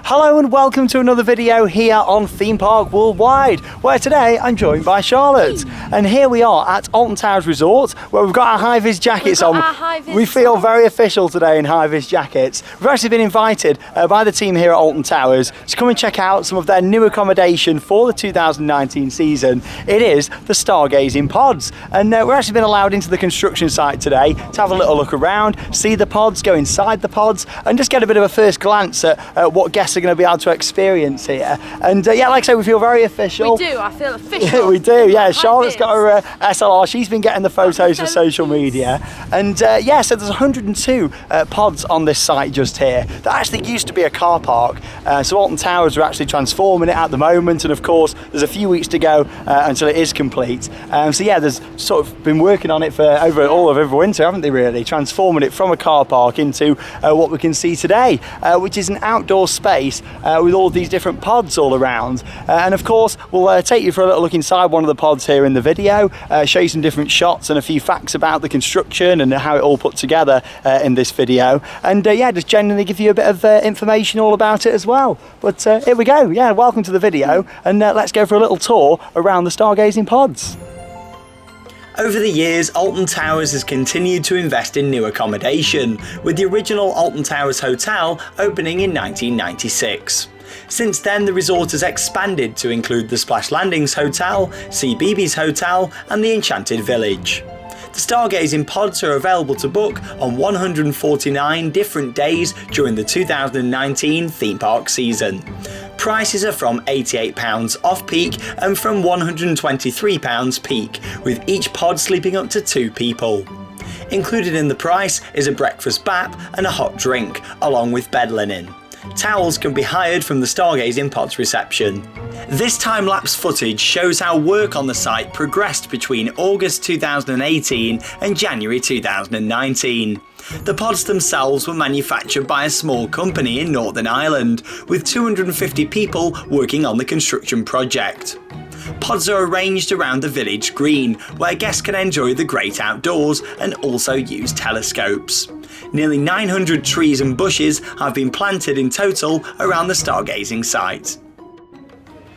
Hello and welcome to another video here on Theme Park Worldwide, where today I'm joined by Charlotte. And here we are at Alton Towers Resort, where we've got our high-vis jackets on. We feel very official today in high-vis jackets. We've actually been invited by the team here at Alton Towers to come and check out some of their new accommodation for the 2019 season. It is the Stargazing Pods. And we've actually been allowed into the construction site today to have a little look around, see the pods, go inside the pods, and just get a bit of a first glance at what guests are going to be able to experience here. And yeah, like I say, we feel very official. We do, I feel official. We do, yeah. Charlotte's got her SLR, she's been getting the photos for social media. And yeah, so there's 102 pods on this site just here. That actually used to be a car park. So Alton Towers are actually transforming it at the moment, and of course there's a few weeks to go until it is complete. So yeah, there's sort of been working on it for all of every winter, haven't they, really? Transforming it from a car park into what we can see today, which is an outdoor space with all of these different pods all around. And of course we'll take you for a little look inside one of the pods here in the video, show you some different shots and a few facts about the construction and how it all put together in this video, and yeah, just generally give you a bit of information all about it as well. But here we go. Yeah, welcome to the video, and let's go for a little tour around the Stargazing Pods. Over the years, Alton Towers has continued to invest in new accommodation, with the original Alton Towers Hotel opening in 1996. Since then, the resort has expanded to include the Splash Landings Hotel, CBeebies Hotel and the Enchanted Village. The Stargazing Pods are available to book on 149 different days during the 2019 theme park season. Prices are from £88 off-peak and from £123 peak, with each pod sleeping up to 2 people. Included in the price is a breakfast bap and a hot drink, along with bed linen. Towels can be hired from the Stargazing Pods reception. This time-lapse footage shows how work on the site progressed between August 2018 and January 2019. The pods themselves were manufactured by a small company in Northern Ireland, with 250 people working on the construction project. Pods are arranged around the village green, where guests can enjoy the great outdoors and also use telescopes. Nearly 900 trees and bushes have been planted in total around the Stargazing site.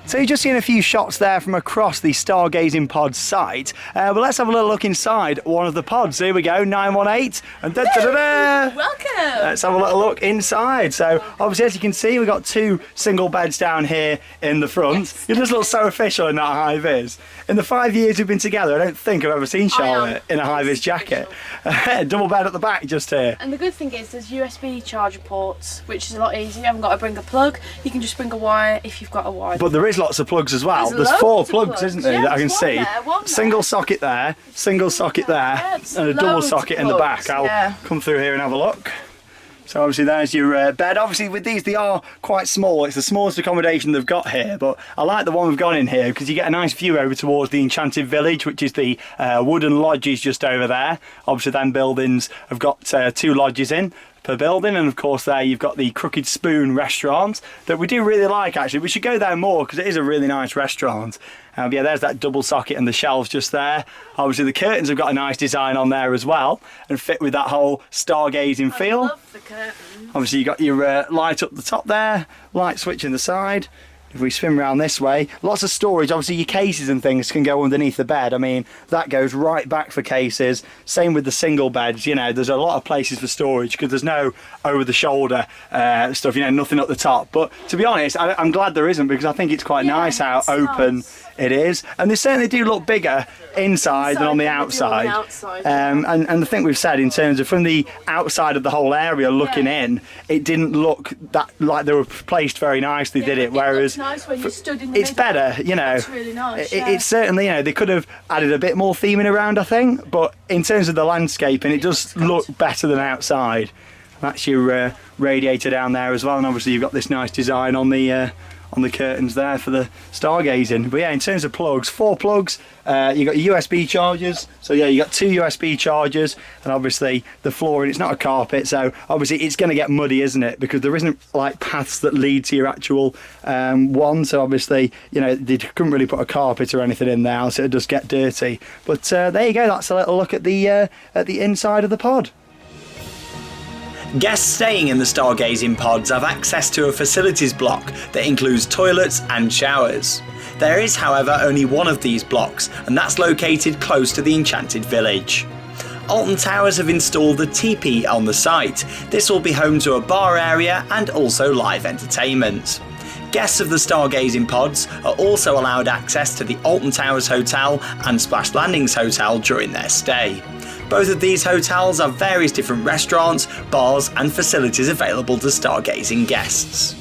So you've just seen a few shots there from across the Stargazing Pods site, but let's have a little look inside one of the pods. Here we go, 918, and da-da-da-da! Welcome! Let's have a little look inside. So obviously, as you can see, we've got 2 single beds down here in the front. Yes. You just look so official in that high-vis. In the 5 years we've been together, I don't think I've ever seen Charlotte in a high-vis jacket. Double bed at the back just here. And the good thing is there's USB charger ports, which is a lot easier. You haven't got to bring a plug. You can just bring a wire if you've got a wire. But there is lots of plugs as well. There's 4 plugs, isn't there, that I can see. Single socket there, single socket there, and a double socket in the back. I'll come through here and have a look. So obviously there's your bed. Obviously with these, they are quite small. It's the smallest accommodation they've got here, but I like the one we've got in here because you get a nice view over towards the Enchanted Village, which is the wooden lodges just over there. Obviously them buildings have got 2 lodges in per building, and of course there you've got the Crooked Spoon restaurant that we do really like. Actually, we should go there more because it is a really nice restaurant. Yeah, there's that double socket and the shelves just there. Obviously the curtains have got a nice design on there as well and fit with that whole stargazing feel. I love the curtains. Obviously you've got your light up the top there, light switch in the side. If we swim around this way, lots of storage. Obviously your cases and things can go underneath the bed. I mean, that goes right back for cases. Same with the single beds, you know, there's a lot of places for storage because there's no over the shoulder stuff, you know, nothing at the top. But to be honest, I'm glad there isn't, because I think it's quite nice how open it is. And they certainly do look bigger inside than on the outside. And I think we've said, in terms of from the outside of the whole area looking in, it didn't look that like they were placed very nicely, did it? Whereas nice when you stood in the it's middle. better, you know. It's really nice. It's certainly, you know, they could have added a bit more theming around, I think, but in terms of the landscaping, it does look better than outside. That's your radiator down there as well, and obviously you've got this nice design on the curtains there for the stargazing. But yeah, in terms of plugs, 4 plugs. You got your USB chargers, so yeah, you got 2 USB chargers, and obviously the flooring, it's not a carpet, so obviously it's going to get muddy, isn't it, because there isn't like paths that lead to your actual one, so obviously, you know, they couldn't really put a carpet or anything in there, so it'd just get dirty. But there you go, that's a little look at the inside of the pod. Guests staying in the Stargazing Pods have access to a facilities block that includes toilets and showers. There is, however, only one of these blocks, and that's located close to the Enchanted Village. Alton Towers have installed a teepee on the site. This will be home to a bar area and also live entertainment. Guests of the Stargazing Pods are also allowed access to the Alton Towers Hotel and Splash Landings Hotel during their stay. Both of these hotels have various different restaurants, bars and facilities available to stargazing guests.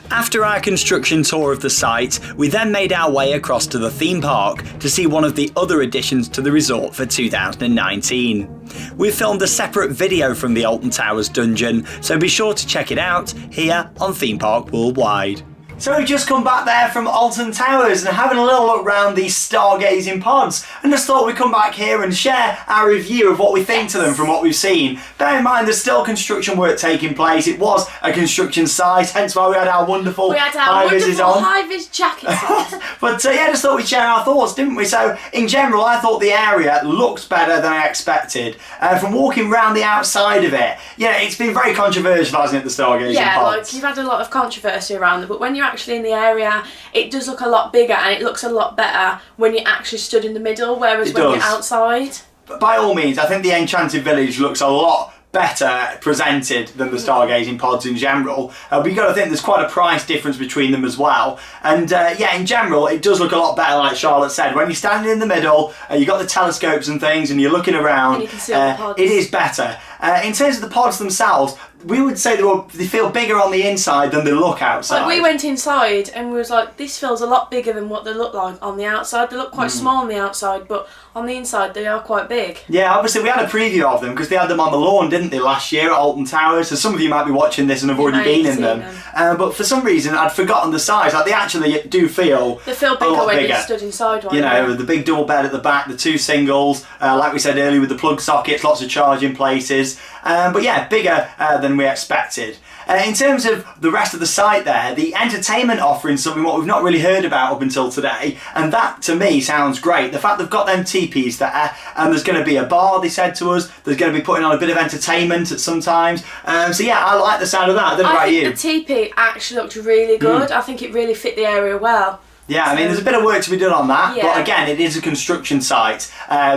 After our construction tour of the site, we then made our way across to the theme park to see one of the other additions to the resort for 2019. We filmed a separate video from the Alton Towers dungeon, so be sure to check it out here on Theme Park Worldwide. So we've just come back there from Alton Towers and having a little look around these Stargazing Pods, and just thought we'd come back here and share our review of what we think to them from what we've seen. Bear in mind there's still construction work taking place. It was a construction site, hence why we had our wonderful high-vis on. High-vis jackets on. But yeah, just thought we'd share our thoughts, didn't we? So in general, I thought the area looked better than I expected. From walking around the outside of it, yeah, it's been very controversial, hasn't it, the Stargazing Pods? Yeah, like you've had a lot of controversy around it, but when you're actually in the area, it does look a lot bigger and it looks a lot better when you actually stood in the middle, whereas when you're outside. But by all means, I think the Enchanted Village looks a lot better presented than the Stargazing Pods in general, but you've got to think there's quite a price difference between them as well, and yeah, in general it does look a lot better, like Charlotte said. When you're standing in the middle, you've got the telescopes and things and you're looking around, and you can see all the pods. It is better. In terms of the pods themselves, we would say they feel bigger on the inside than they look outside. Like we went inside and we was like, this feels a lot bigger than what they look like on the outside. They look quite small on the outside, but on the inside they are quite big. Yeah, obviously we had a preview of them because they had them on the lawn, didn't they, last year at Alton Towers? So some of you might be watching this and have already been in them. But for some reason I'd forgotten the size. Like they actually do feel bigger when you stood inside one. You know, with the big double bed at the back, the two singles, like we said earlier with the plug sockets, lots of charging places. But yeah, bigger than we expected. In terms of the rest of the site there, the entertainment offering something what we've not really heard about up until today, and that to me sounds great. The fact they've got them teepees there, and there's going to be a bar, they said to us, there's going to be putting on a bit of entertainment at some times. So yeah, I like the sound of that. I don't know about you. The teepee actually looked really good. I think it really fit the area well. Yeah, I mean, there's a bit of work to be done on that, but again, it is a construction site,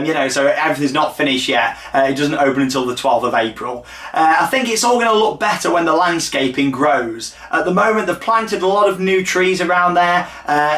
you know, so everything's not finished yet. It doesn't open until the 12th of April. I think it's all going to look better when the landscaping grows. At the moment, they've planted a lot of new trees around there,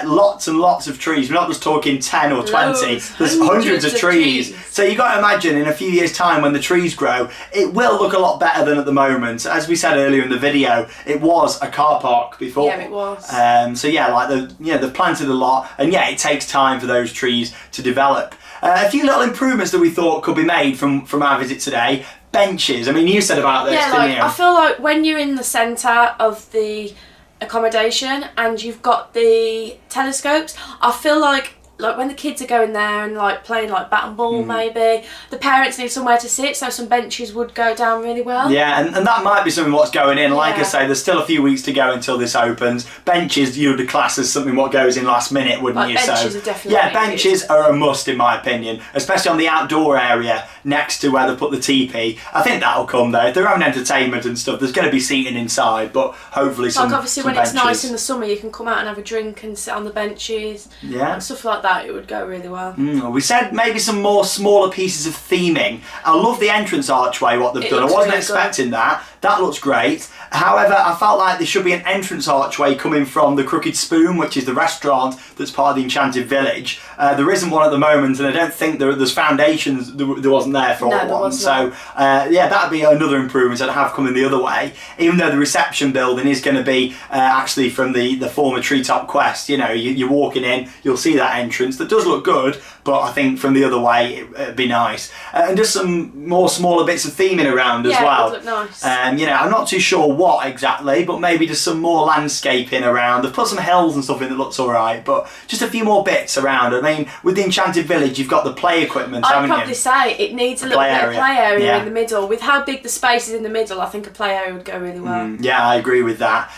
lots and lots of trees. We're not just talking 10 or 20, there's hundreds of trees. So you've got to imagine in a few years' time when the trees grow, it will look a lot better than at the moment. As we said earlier in the video, it was a car park before. Yeah, it was. So yeah, like they've planted a lot, and yeah, it takes time for those trees to develop. A few little improvements that we thought could be made from our visit today. Benches. I mean, you said about this, didn't you? I feel like when you're in the centre of the accommodation and you've got the telescopes, I feel like when the kids are going there and like playing like bat and ball, maybe the parents need somewhere to sit, so some benches would go down really well. Yeah, and that might be something what's going in. Like I say, there's still a few weeks to go until this opens. Benches you would class as something what goes in last minute, wouldn't you? Benches are definitely benches are a must in my opinion, especially on the outdoor area next to where they put the teepee. I think that'll come though. If they're having entertainment and stuff, there's going to be seating inside, but hopefully some obviously some when benches. It's nice in the summer, you can come out and have a drink and sit on the benches. Yeah, and stuff like that. It would go really well. We said maybe some more smaller pieces of theming. I love the entrance archway, what they've done. I wasn't expecting that. That looks great. However, I felt like there should be an entrance archway coming from the Crooked Spoon, which is the restaurant that's part of the Enchanted Village. There isn't one at the moment, and I don't think there's foundations. There wasn't there for one. So yeah, that'd be another improvement I'd have coming the other way. Even though the reception building is going to be actually from the former Treetop Quest. You know, you're walking in, you'll see that entrance. That does look good, but I think from the other way it'd be nice. And just some more smaller bits of theming around as well. Yeah, it would look nice. You know, I'm not too sure what exactly, but maybe just some more landscaping around. They've put some hills and stuff in that looks alright, but just a few more bits around. I mean, with the Enchanted Village, you've got the play equipment, haven't you? I'd probably say it needs a little bit of play area in the middle. With how big the space is in the middle, I think a play area would go really well. Yeah, I agree with that.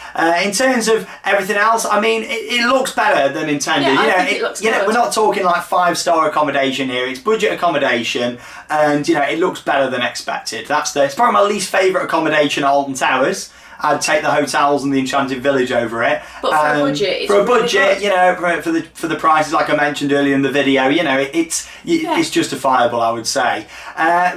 In terms of everything else, I mean, it looks better than intended. Yeah, I think it looks good. We're not talking like 5-star accommodation here. It's budget accommodation, and you know, it looks better than expected. It's probably my least favourite accommodation accommodation at Alton Towers. I'd take the hotels and the Enchanted Village over it. But for a budget, it's for a really budget, good. you know, for the prices, like I mentioned earlier in the video, you know, it's justifiable, I would say.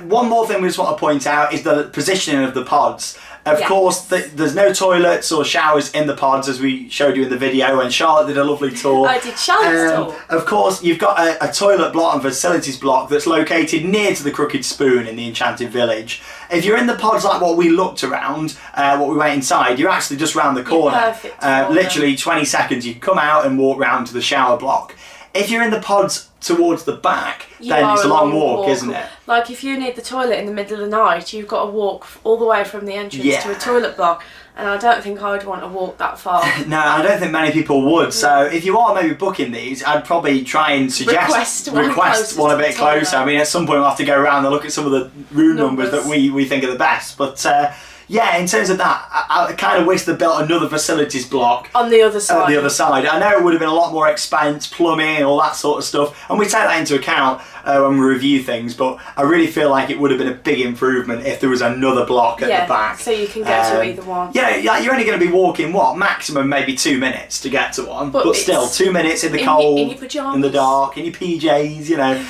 One more thing we just want to point out is the positioning of the pods. Of course, there's no toilets or showers in the pods, as we showed you in the video, and Charlotte did a lovely tour. I did Charlotte's tour. Of course, you've got a toilet block and facilities block that's located near to the Crooked Spoon in the Enchanted Village. If you're in the pods like what we looked around, what we went inside, you're actually just round the corner. Perfect. Literally 20 seconds, you come out and walk round to the shower block. If you're in the pods towards the back, then it's a long walk, isn't it? Like if you need the toilet in the middle of the night, you've got to walk all the way from the entrance to a toilet block, and I don't think I'd want to walk that far. No, I don't think many people would. So if you are maybe booking these, I'd probably try and suggest request one a bit closer. I mean, at some point we'll have to go around and look at some of the room numbers that we think are the best. But yeah, in terms of that, I kind of wish they built another facilities block on the other side. On the other side. I know it would have been a lot more expense, plumbing, all that sort of stuff, and we take that into account when we review things, but I really feel like it would have been a big improvement if there was another block at the back. So you can get to either one. Yeah, you're only going to be walking, what, maximum maybe 2 minutes to get to one, but still, 2 minutes in the cold, in your pajamas, in the dark, in your PJs, you know,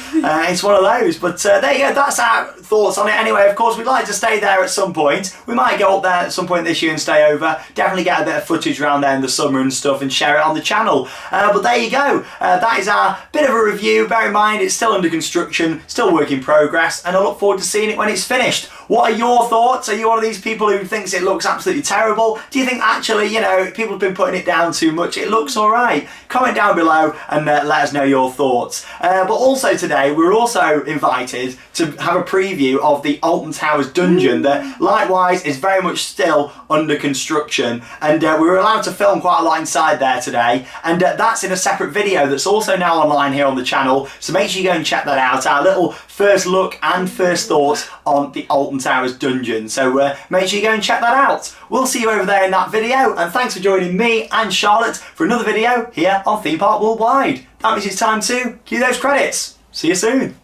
it's one of those. But there you go, that's our thoughts on it. Anyway, of course, we'd like to stay there at some point. We might go up there at some point this year and stay over. Definitely get a bit of footage around there in the summer and stuff and share it on the channel. But there you go, that is our bit of a review. Bear in mind, it's still under construction, still work in progress, and I look forward to seeing it when it's finished. What are your thoughts? Are you one of these people who thinks it looks absolutely terrible? Do you think actually, you know, people have been putting it down too much? It looks alright. Comment down below and let us know your thoughts. But also today, we're also invited to have a preview of the Alton Towers dungeon that likewise is very much still under construction, and we were allowed to film quite a lot inside there today, and that's in a separate video that's also now online here on the channel, so make sure you go and check that out, our little first look and first thoughts on the Alton Towers dungeon. So make sure you go and check that out. We'll see you over there in that video, and thanks for joining me and Charlotte for another video here on Theme Park Worldwide. That means it's time to cue those credits. See you soon.